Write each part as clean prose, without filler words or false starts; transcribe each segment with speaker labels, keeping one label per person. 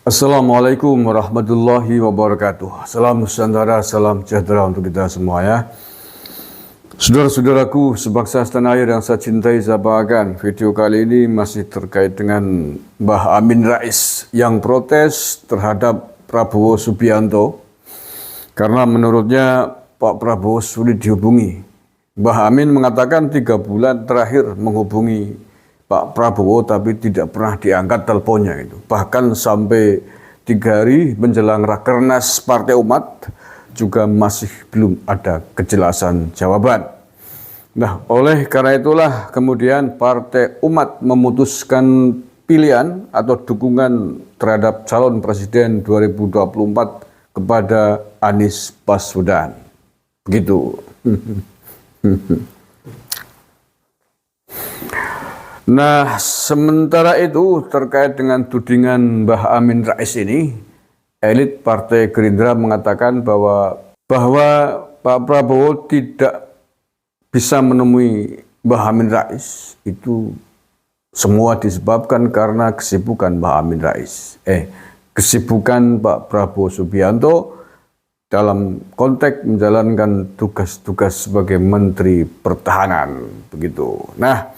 Speaker 1: Assalamualaikum warahmatullahi wabarakatuh. Salam Nusantara, salam sejahtera untuk kita semua ya. Saudara-saudaraku sebangsa setanah air yang saya cintai, saya banggakan. Video kali ini masih terkait dengan Mbah Amin Rais yang protes terhadap Prabowo Subianto karena menurutnya Pak Prabowo sulit dihubungi. Mbah Amin mengatakan 3 bulan terakhir menghubungi Pak Prabowo tapi tidak pernah diangkat teleponnya itu. Bahkan sampai 3 hari menjelang Rakernas Partai Umat juga masih belum ada kejelasan jawaban. Nah, oleh karena itulah kemudian Partai Umat memutuskan pilihan atau dukungan terhadap calon presiden 2024 kepada Anies Baswedan. Begitu. Nah, sementara itu terkait dengan tudingan Mbah Amin Rais ini, elit Partai Gerindra mengatakan bahwa Pak Prabowo tidak bisa menemui Mbah Amin Rais. Itu semua disebabkan karena kesibukan Mbah Amin Rais. Kesibukan Pak Prabowo Subianto dalam konteks menjalankan tugas-tugas sebagai Menteri Pertahanan. Begitu. Nah,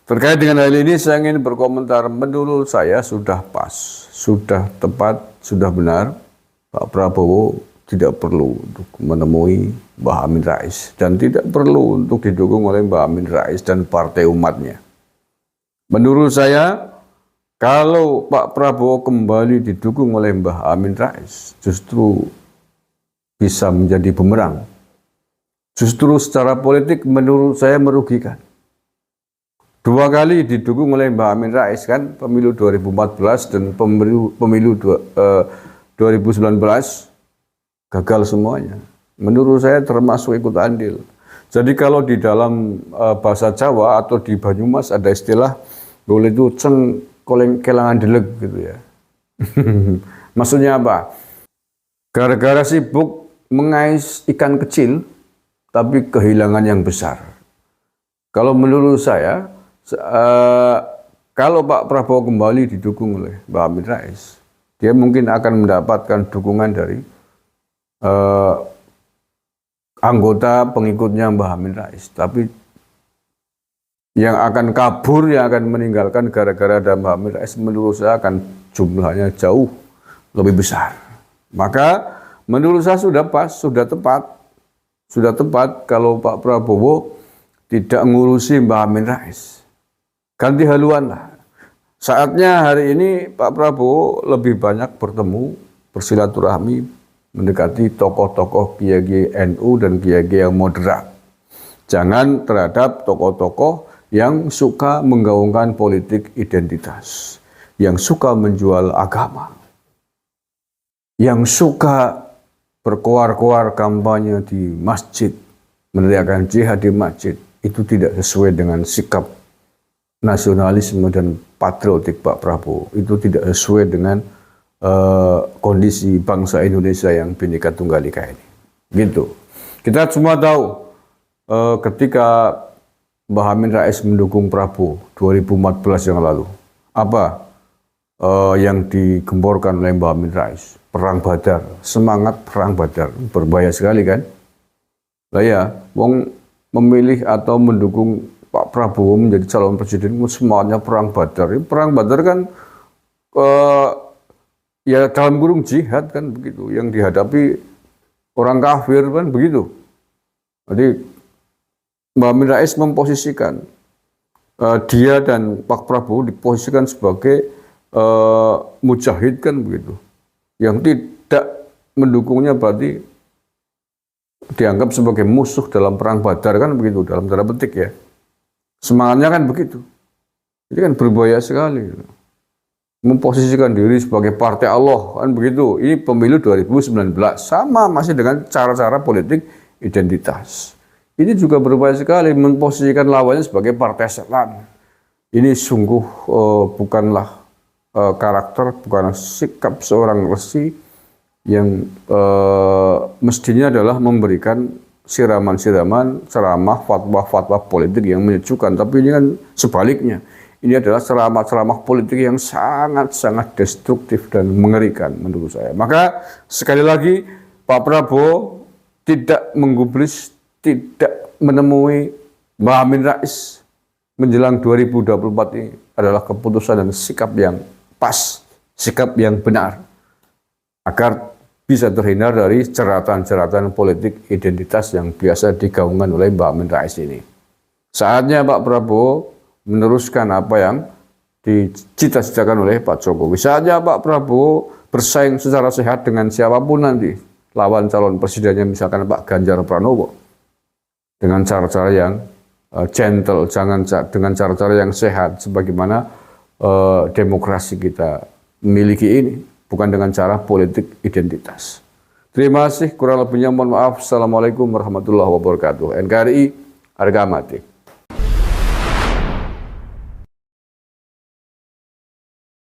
Speaker 1: terkait dengan hal ini saya ingin berkomentar. Menurut saya sudah pas, sudah tepat, sudah benar. Pak Prabowo tidak perlu untuk menemui Mbah Amin Rais dan tidak perlu untuk didukung oleh Mbah Amin Rais dan partai umatnya. Menurut saya kalau Pak Prabowo kembali didukung oleh Mbah Amin Rais justru bisa menjadi bumerang. Justru secara politik menurut saya merugikan. 2 kali didukung oleh Mbah Amin Rais kan, pemilu 2014 dan pemilu 2019 gagal semuanya. Menurut saya termasuk ikut andil. Jadi kalau di dalam bahasa Jawa atau di Banyumas ada istilah boleh itu ceng koleng kelangan deleg gitu ya. Maksudnya apa? Gara-gara sibuk mengais ikan kecil tapi kehilangan yang besar. Kalau menurut saya kalau Pak Prabowo kembali didukung oleh Mbah Amin Rais, dia mungkin akan mendapatkan dukungan dari anggota pengikutnya Mbah Amin Rais. Tapi yang akan kabur, yang akan meninggalkan gara-gara ada Mbah Amin Rais, menurut saya akan jumlahnya jauh lebih besar. Maka menurut saya sudah pas, sudah tepat kalau Pak Prabowo tidak ngurusi Mbah Amin Rais. Ganti haluan lah. Saatnya hari ini Pak Prabowo lebih banyak bertemu, bersilaturahmi, mendekati tokoh-tokoh kiai NU dan kiai yang moderat. Jangan terhadap tokoh-tokoh yang suka menggaungkan politik identitas, yang suka menjual agama, yang suka berkoar-koar kampanye di masjid, meneriakkan jihad di masjid. Itu tidak sesuai dengan sikap nasionalisme dan patriotik Pak Prabowo. Itu tidak sesuai dengan kondisi bangsa Indonesia yang Bhinneka Tunggal Ika ini. Gitu. Kita semua tahu ketika Mbah Amin Rais mendukung Prabowo 2014 yang lalu, apa yang digemborkan oleh Mbah Amin Rais? Perang Badar, semangat perang Badar, berbahaya sekali kan? Lah ya, wong memilih atau mendukung Pak Prabowo menjadi calon presiden, semuanya perang Badar. Perang Badar kan ya dalam kurung jihad kan begitu, yang dihadapi orang kafir kan begitu. Jadi Mbah Amin Rais memposisikan dia dan Pak Prabowo diposisikan sebagai mujahid kan begitu. Yang tidak mendukungnya berarti dianggap sebagai musuh dalam perang Badar kan begitu, dalam tanda petik ya. Semangatnya kan begitu. Ini kan berbahaya sekali. Memposisikan diri sebagai partai Allah kan begitu. Ini pemilu 2019 sama masih dengan cara-cara politik identitas. Ini juga berbahaya sekali memposisikan lawannya sebagai partai setan. Ini sungguh bukanlah karakter, bukanlah sikap seorang resi yang mestinya adalah memberikan siraman-siraman, ceramah, fatwa-fatwa politik yang menyejukkan. Tapi ini kan sebaliknya. ini adalah ceramah-ceramah politik yang sangat-sangat destruktif dan mengerikan menurut saya. Maka sekali lagi Pak Prabowo tidak menggubris, tidak menemui Mbak Amin Rais menjelang 2024 ini adalah keputusan dan sikap yang pas, sikap yang benar, agar bisa terhindar dari jeratan-jeratan politik identitas yang biasa digaungkan oleh Mbak Amin Rais ini. Saatnya Pak Prabowo meneruskan apa yang dicita-citakan oleh Pak Jokowi. Saatnya Pak Prabowo bersaing secara sehat dengan siapapun nanti lawan calon presidennya, misalkan Pak Ganjar Pranowo, dengan cara-cara yang gentle, dengan cara-cara yang sehat, sebagaimana demokrasi kita miliki ini, bukan dengan cara politik identitas. Terima kasih, kurang lebihnya mohon maaf. Assalamualaikum warahmatullahi wabarakatuh. NKRI harga mati.